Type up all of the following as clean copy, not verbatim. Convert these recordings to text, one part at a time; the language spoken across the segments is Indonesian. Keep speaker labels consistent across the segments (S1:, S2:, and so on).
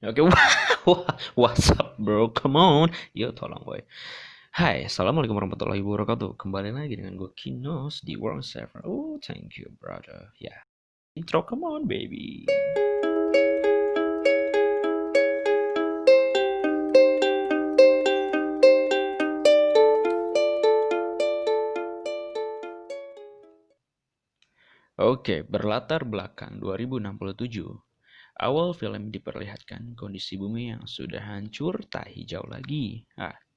S1: Oke, what's up bro? Come on. Yo, tolong boy. Hai, assalamualaikum warahmatullahi wabarakatuh. Kembali lagi dengan gue Kinos di World Server. Oh, thank you brother. Ya, intro, come on baby. Oke, berlatar belakang 2067. Awal film diperlihatkan kondisi bumi yang sudah hancur tak hijau lagi.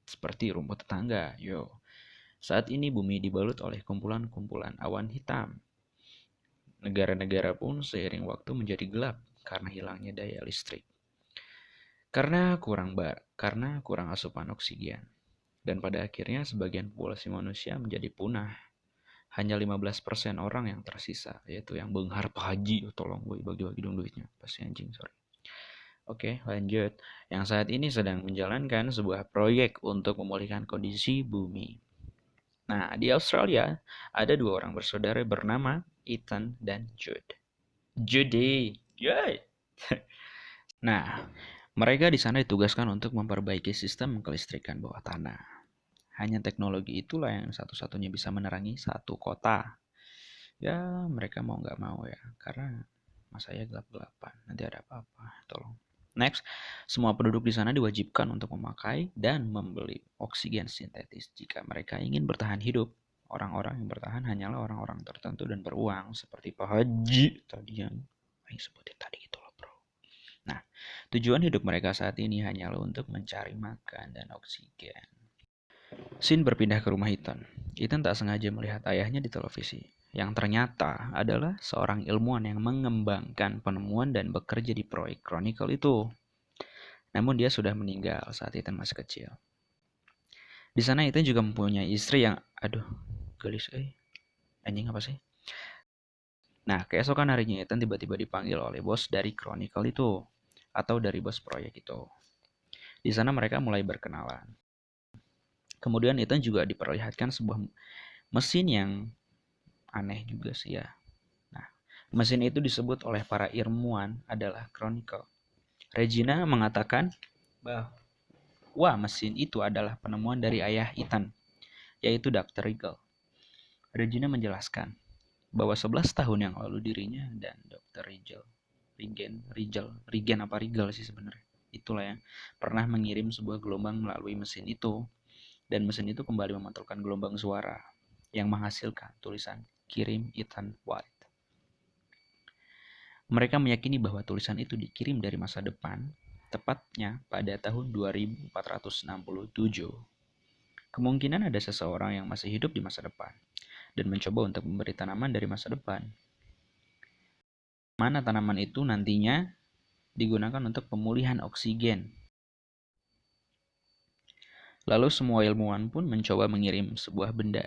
S1: Seperti rumput tetangga. Yo. Saat ini bumi dibalut oleh kumpulan-kumpulan awan hitam. Negara-negara pun seiring waktu menjadi gelap karena hilangnya daya listrik. Karena kurang asupan oksigen. Dan pada akhirnya sebagian populasi manusia menjadi punah. Hanya 15% orang yang tersisa, yaitu yang benghar Pak Haji. Tolong gue bagi-bagi dong duitnya. Pasti anjing, sorry. Oke, lanjut. Yang saat ini sedang menjalankan sebuah proyek untuk memulihkan kondisi bumi. Nah, di Australia ada dua orang bersaudara bernama Ethan dan Jude. Jude, yay! Nah, mereka di sana ditugaskan untuk memperbaiki sistem kelistrikan bawah tanah. Hanya teknologi itulah yang satu-satunya bisa menerangi satu kota. Ya, mereka mau nggak mau ya, karena masanya gelap-gelapan. Nanti ada apa-apa, tolong. Next, semua penduduk di sana diwajibkan untuk memakai dan membeli oksigen sintetis jika mereka ingin bertahan hidup. Orang-orang yang bertahan hanyalah orang-orang tertentu dan beruang, seperti Pak Haji tadi yang sebutin tadi gitu loh bro. Nah, tujuan hidup mereka saat ini hanyalah untuk mencari makan dan oksigen. Sin berpindah ke rumah Ethan. Ethan tak sengaja melihat ayahnya di televisi, yang ternyata adalah seorang ilmuwan yang mengembangkan penemuan dan bekerja di proyek Chronicle itu. Namun dia sudah meninggal saat Ethan masih kecil. Di sana Ethan juga mempunyai istri yang, gelis anjing apa sih? Nah, keesokan harinya Ethan tiba-tiba dipanggil oleh bos dari Chronicle itu, atau dari bos proyek itu. Di sana mereka mulai berkenalan. Kemudian Ethan juga diperlihatkan sebuah mesin yang aneh juga sih ya. Nah, mesin itu disebut oleh para ilmuwan adalah Chronicle. Regina mengatakan bahwa mesin itu adalah penemuan dari ayah Ethan, yaitu Dr. Rigel. Regina menjelaskan bahwa 11 tahun yang lalu dirinya dan Dr. Rigen apa Rigel sih sebenarnya, itulah yang pernah mengirim sebuah gelombang melalui mesin itu, dan mesin itu kembali memantulkan gelombang suara yang menghasilkan tulisan kirim Ethan White. Mereka meyakini bahwa tulisan itu dikirim dari masa depan, tepatnya pada tahun 2467. Kemungkinan ada seseorang yang masih hidup di masa depan dan mencoba untuk memberi tanaman dari masa depan. Mana tanaman itu nantinya digunakan untuk pemulihan oksigen. Lalu semua ilmuwan pun mencoba mengirim sebuah benda.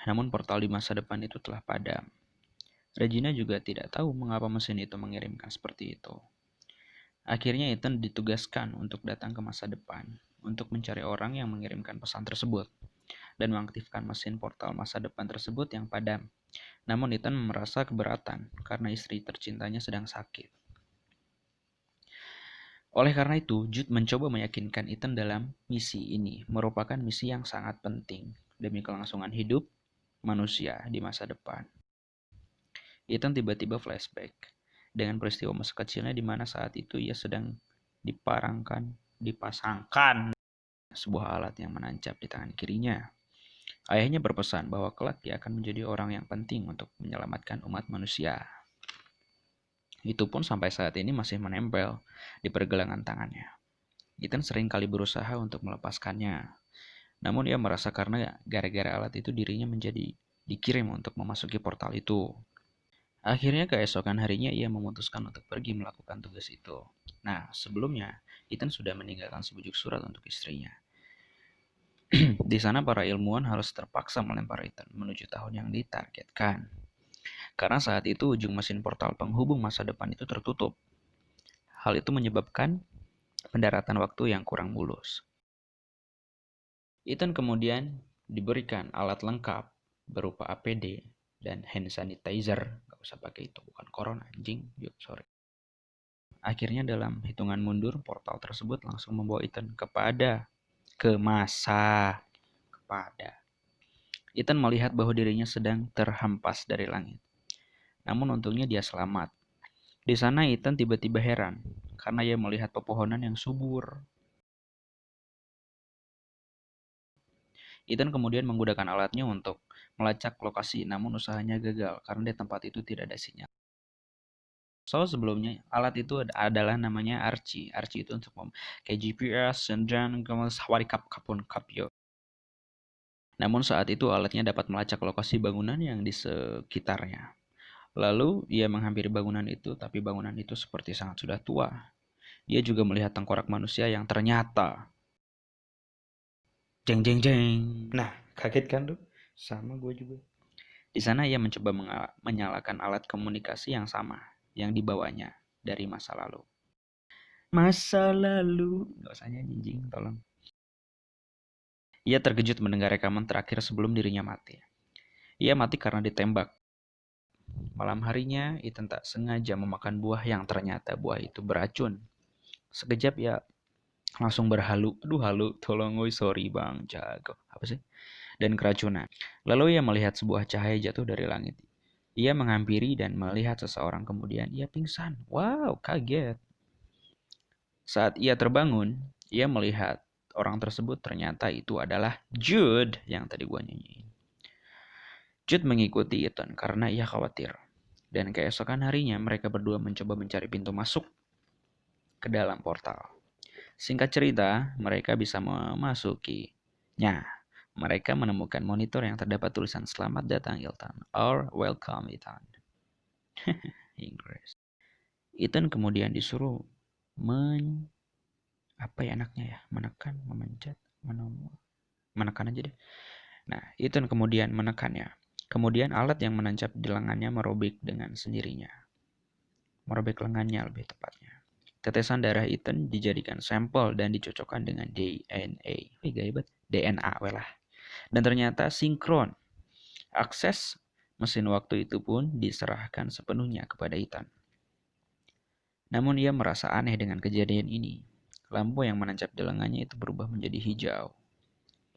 S1: Namun portal di masa depan itu telah padam. Regina juga tidak tahu mengapa mesin itu mengirimkan seperti itu. Akhirnya Ethan ditugaskan untuk datang ke masa depan untuk mencari orang yang mengirimkan pesan tersebut dan mengaktifkan mesin portal masa depan tersebut yang padam. Namun Ethan merasa keberatan karena istri tercintanya sedang sakit. Oleh karena itu, Jude mencoba meyakinkan Ethan dalam misi ini merupakan misi yang sangat penting demi kelangsungan hidup manusia di masa depan. Ethan tiba-tiba flashback dengan peristiwa masa kecilnya di mana saat itu ia sedang dipasangkan sebuah alat yang menancap di tangan kirinya. Ayahnya berpesan bahwa kelak dia akan menjadi orang yang penting untuk menyelamatkan umat manusia. Itu pun sampai saat ini masih menempel di pergelangan tangannya. Ethan sering kali berusaha untuk melepaskannya. Namun ia merasa karena gara-gara alat itu dirinya menjadi dikirim untuk memasuki portal itu. Akhirnya keesokan harinya ia memutuskan untuk pergi melakukan tugas itu. Nah, sebelumnya Ethan sudah meninggalkan sebujuk surat untuk istrinya. Di sana para ilmuwan harus terpaksa melempar Ethan menuju tahun yang ditargetkan. Karena saat itu ujung mesin portal penghubung masa depan itu tertutup. Hal itu menyebabkan pendaratan waktu yang kurang mulus. Ethan kemudian diberikan alat lengkap berupa APD dan hand sanitizer. Gak usah pakai itu, bukan corona anjing. Yuk, sorry. Akhirnya dalam hitungan mundur, portal tersebut langsung membawa Ethan kepada. Ethan melihat bahwa dirinya sedang terhempas dari langit. Namun untungnya dia selamat. Di sana Ethan tiba-tiba heran karena ia melihat pepohonan yang subur. Ethan kemudian menggunakan alatnya untuk melacak lokasi, namun usahanya gagal karena di tempat itu tidak ada sinyal. So, sebelumnya alat itu adalah namanya Archie. Archie itu untuk kayak GPS dan kemudian warikap kapun kapyo. Namun saat itu alatnya dapat melacak lokasi bangunan yang di sekitarnya. Lalu ia menghampiri bangunan itu, tapi bangunan itu seperti sangat sudah tua. Ia juga melihat tengkorak manusia yang ternyata jeng jeng jeng. Nah, kaget kan tuh? Sama gue juga. Di sana ia mencoba menyalakan alat komunikasi yang sama yang dibawanya dari masa lalu. Masa lalu, nggak usah nyanyi, tolong. Ia terkejut mendengar rekaman terakhir sebelum dirinya mati. Ia mati karena ditembak. Malam harinya, Ethan tak sengaja memakan buah yang ternyata buah itu beracun. Sekejap ia langsung berhalu. Aduh halu, tolong oi, sorry bang, jago. Apa sih? Dan keracunan. Lalu ia melihat sebuah cahaya jatuh dari langit. Ia menghampiri dan melihat seseorang, kemudian ia pingsan. Wow, kaget. Saat ia terbangun, ia melihat orang tersebut ternyata itu adalah Jude yang tadi gua nyanyiin. Jude mengikuti Ethan karena ia khawatir. Dan keesokan harinya mereka berdua mencoba mencari pintu masuk ke dalam portal. Singkat cerita, mereka bisa memasukinya. Mereka menemukan monitor yang terdapat tulisan "Selamat datang Ethan" or "Welcome Ethan". Inggris. Ethan kemudian disuruh menekan, memencet, menekan aja deh. Nah, Ethan kemudian menekannya. Kemudian alat yang menancap di lengannya merobek dengan sendirinya. Merobek lengannya lebih tepatnya. Tetesan darah Ethan dijadikan sampel dan dicocokkan dengan DNA. DNA lah. Dan ternyata sinkron. Akses mesin waktu itu pun diserahkan sepenuhnya kepada Ethan. Namun ia merasa aneh dengan kejadian ini. Lampu yang menancap di lengannya itu berubah menjadi hijau.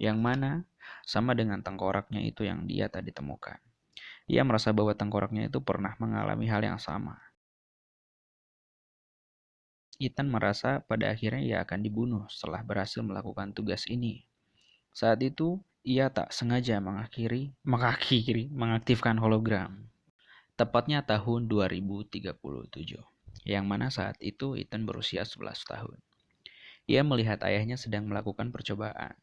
S1: Yang mana sama dengan tengkoraknya itu yang dia tadi temukan. Ia merasa bahwa tengkoraknya itu pernah mengalami hal yang sama. Ethan merasa pada akhirnya ia akan dibunuh setelah berhasil melakukan tugas ini. Saat itu, ia tak sengaja mengaktifkan hologram. Tepatnya tahun 2037, yang mana saat itu Ethan berusia 11 tahun. Ia melihat ayahnya sedang melakukan percobaan,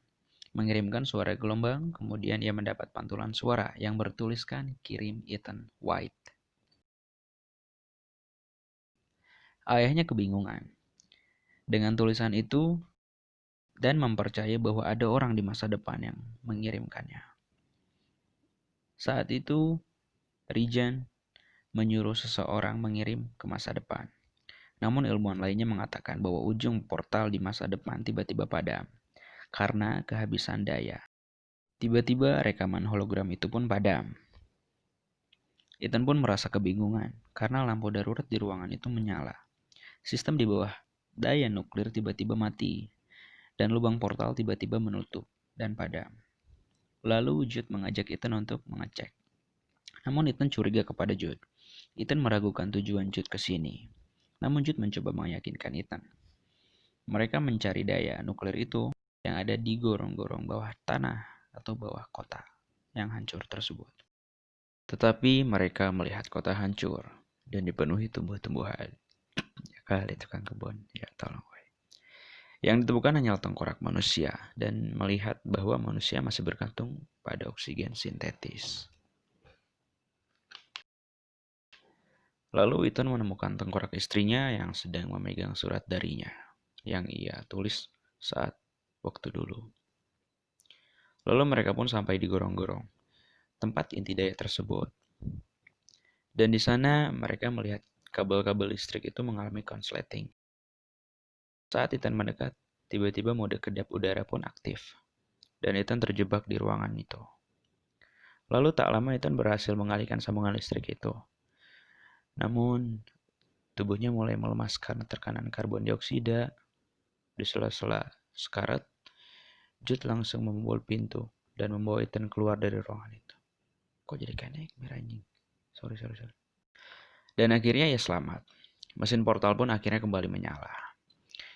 S1: mengirimkan suara gelombang, kemudian ia mendapat pantulan suara yang bertuliskan "Kirim Ethan White". Ayahnya kebingungan dengan tulisan itu dan mempercayai bahwa ada orang di masa depan yang mengirimkannya. Saat itu, Regan menyuruh seseorang mengirim ke masa depan. Namun ilmuwan lainnya mengatakan bahwa ujung portal di masa depan tiba-tiba padam karena kehabisan daya. Tiba-tiba rekaman hologram itu pun padam. Ethan pun merasa kebingungan karena lampu darurat di ruangan itu menyala. Sistem di bawah daya nuklir tiba-tiba mati dan lubang portal tiba-tiba menutup dan padam. Lalu Jude mengajak Ethan untuk mengecek. Namun Ethan curiga kepada Jude. Ethan meragukan tujuan Jude ke sini. Namun Jude mencoba meyakinkan Ethan. Mereka mencari daya nuklir itu yang ada di gorong-gorong bawah tanah atau bawah kota yang hancur tersebut. Tetapi mereka melihat kota hancur dan dipenuhi tumbuh-tumbuhan. Ya kali tukang kebun, ya tolong. Yang ditemukan hanyalah tengkorak manusia dan melihat bahwa manusia masih bergantung pada oksigen sintetis. Lalu Ethan menemukan tengkorak istrinya yang sedang memegang surat darinya yang ia tulis saat waktu dulu. Lalu mereka pun sampai di gorong-gorong, tempat inti daya tersebut. Dan di sana mereka melihat kabel-kabel listrik itu mengalami konsleting. Saat Ethan mendekat, tiba-tiba mode kedap udara pun aktif. Dan Ethan terjebak di ruangan itu. Lalu tak lama Ethan berhasil mengalihkan sambungan listrik itu. Namun, tubuhnya mulai melemas karena tekanan karbon dioksida. Di sela-sela sekarat, Jude langsung membobol pintu dan membawa Ethan keluar dari ruangan itu. Kok jadi kayak nightmare anjing? Sorry. Dan akhirnya ya selamat. Mesin portal pun akhirnya kembali menyala.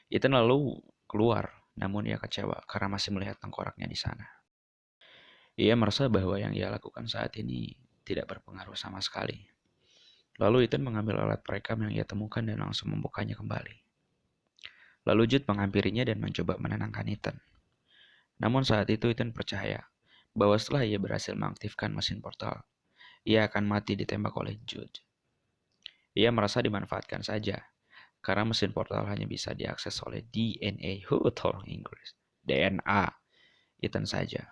S1: Ethan lalu keluar, namun ia kecewa karena masih melihat tengkoraknya di sana. Ia merasa bahwa yang ia lakukan saat ini tidak berpengaruh sama sekali. Lalu Ethan mengambil alat perekam yang ia temukan dan langsung membukanya kembali. Lalu Jude menghampirinya dan mencoba menenangkan Ethan. Namun saat itu Ethan percaya bahwa setelah ia berhasil mengaktifkan mesin portal, ia akan mati ditembak oleh Jude. Ia merasa dimanfaatkan saja, karena mesin portal hanya bisa diakses oleh DNA, tolong Inggris, DNA, Ethan saja.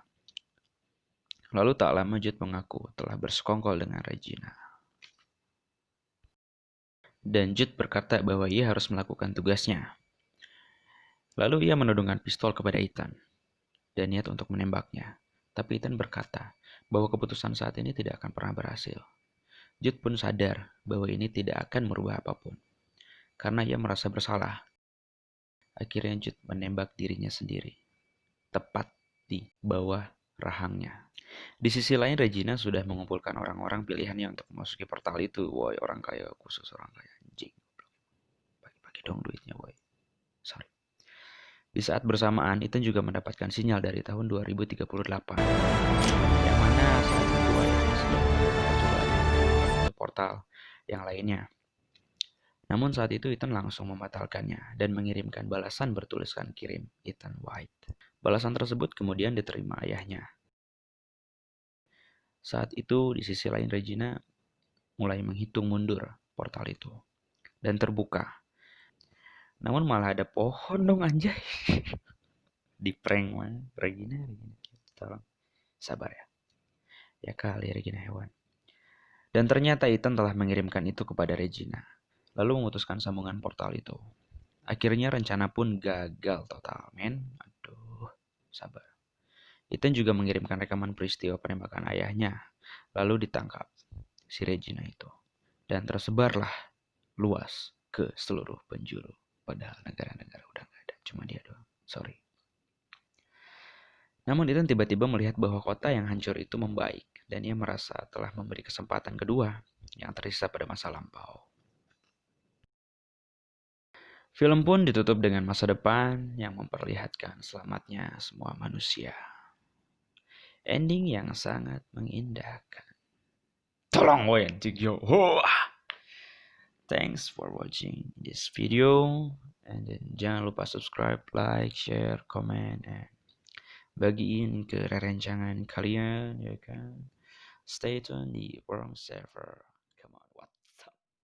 S1: Lalu tak lama Jude mengaku telah bersekongkol dengan Regina. Dan Jude berkata bahwa ia harus melakukan tugasnya. Lalu ia menodongkan pistol kepada Ethan dan niat untuk menembaknya. Tapi Ethan berkata bahwa keputusan saat ini tidak akan pernah berhasil. Jude pun sadar bahwa ini tidak akan merubah apapun, karena ia merasa bersalah. Akhirnya Jude menembak dirinya sendiri, tepat di bawah rahangnya. Di sisi lain, Regina sudah mengumpulkan orang-orang pilihannya untuk memasuki portal itu. Woi, orang kaya, khusus orang kaya. Anjing. Bagi-bagi dong duitnya, woi. Sorry. Di saat bersamaan, Ethan juga mendapatkan sinyal dari tahun 2038. Yang mana saat itu ayahnya sedang percobaan untuk portal yang lainnya. Namun saat itu Ethan langsung membatalkannya dan mengirimkan balasan bertuliskan kirim Ethan White. Balasan tersebut kemudian diterima ayahnya. Saat itu di sisi lain Regina mulai menghitung mundur portal itu dan terbuka. Namun malah ada pohon dong anjay. Di prank man. Regina. Tolong sabar ya. Ya kali Regina hewan. Dan ternyata Ethan telah mengirimkan itu kepada Regina. Lalu memutuskan sambungan portal itu. Akhirnya rencana pun gagal total, men. Aduh, sabar. Ethan juga mengirimkan rekaman peristiwa penembakan ayahnya. Lalu ditangkap si Regina itu. Dan tersebarlah luas ke seluruh penjuru. Padahal negara-negara udah gak ada. Cuma dia doang. Sorry. Namun Ethan tiba-tiba melihat bahwa kota yang hancur itu membaik. Dan ia merasa telah memberi kesempatan kedua yang tersisa pada masa lampau. Film pun ditutup dengan masa depan yang memperlihatkan selamatnya semua manusia. Ending yang sangat mengindahkan. Tolong woy anjing yo. Thanks for watching this video. And then jangan lupa subscribe, like, share, comment, and bagiin ke rerencangan kalian ya kan. Stay tune di Worm Server.